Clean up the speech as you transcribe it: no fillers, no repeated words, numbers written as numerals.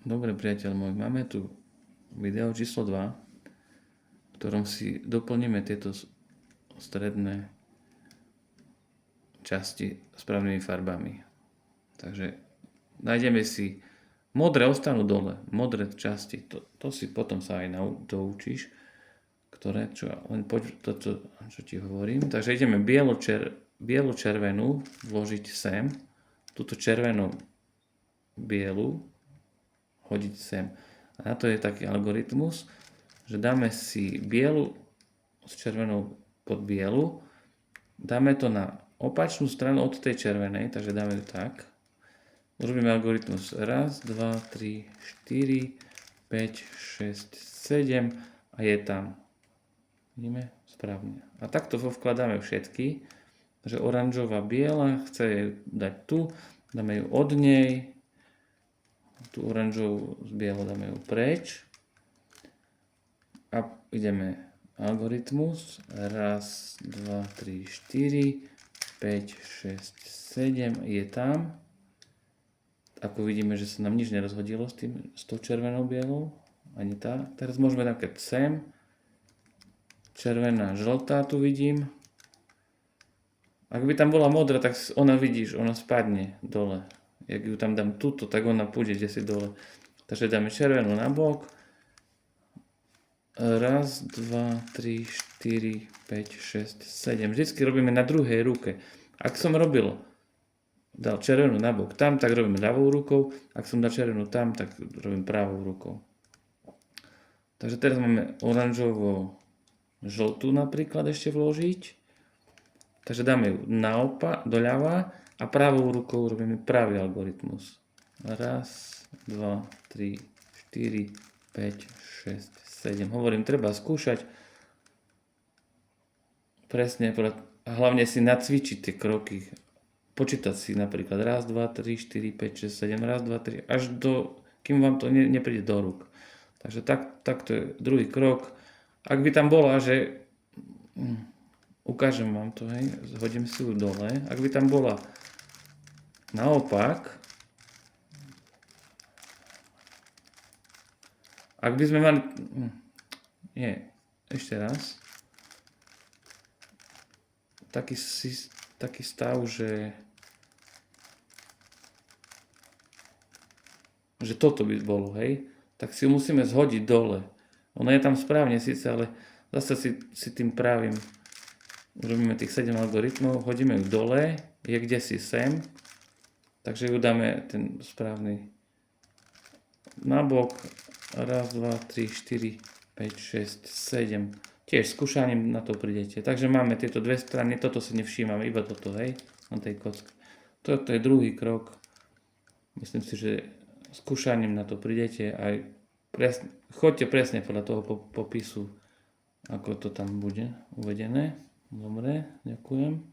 Dobre, priateľ môj, máme tu video číslo 2, v ktorom si doplníme tieto stredné časti správnymi farbami. Takže nájdeme si, modré ostanú dole, modré časti, to si potom sa aj doučíš, ktoré, len poď toto, čo ti hovorím. Takže ideme bielu-červenú vložiť sem, túto červeno-bielu hodiť sem. A na to je taký algoritmus, že dáme si bielu s červenou pod bielu, dáme to na opačnú stranu od tej červenej, takže dáme to tak. Urobíme algoritmus 1, 2, 3, 4, 5, 6, 7 a je tam. Vidíme? Správne. A takto vkladáme všetky, že oranžová biela, chce ju dať tu, dáme ju od nej, tú oranžovú z bielou dáme ju preč a ideme algoritmus 1, 2, 3, 4, 5, 6, 7 je tam. Ako vidíme, že sa nám nič nerozhodilo s tou červenou bielou, ani tá. Teraz môžeme dať sem, červená, žltá tu vidím. Ak by tam bola modrá, tak ona vidíš, ona spadne dole. Jak ju tam dám tuto, tak ona pôjde desi dole. Takže dáme červenú na bok. 1, 2, 3, 4, 5, 6, 7. Vždycky robíme na druhej ruke. Ak som dal červenú na bok tam, tak robím ľavou rukou. Ak som dal červenú tam, tak robím pravou rukou. Takže teraz máme oranžovo-žltú napríklad ešte vložiť. Takže dáme ju doľava a pravou rukou robíme pravý algoritmus. 1, 2, 3, 4, 5, 6, 7. Hovorím, treba skúšať presne, a hlavne si nacvičiť tie kroky. Počítať si napríklad 1, 2, 3, 4, 5, 6, 7, 1, 2, 3, až kým vám to nepríde do rúk. Takže takto je druhý krok. Ak by tam bola, že ukážem vám to, hej, hodím si ju dole. Ak by tam bola naopak, ak by sme mali, ešte raz, taký stav, že toto by bolo, hej, tak si ju musíme zhodiť dole. Ona je tam správne síce, ale zase si tým pravým urobíme tých 7 algoritmov, hodíme ju dole, je kde si sem, takže ju dáme ten správny nabok. 1, 2, 3, 4, 5, 6, 7. Tiež skúšaním na to prídete. Takže máme tieto dve strany, toto si nevšímame, iba toto, hej, na tej kocke. Toto je druhý krok. Myslím si, že skúšaním na to prídete a choďte presne podľa toho popisu, ako to tam bude uvedené. Dobre, ďakujem.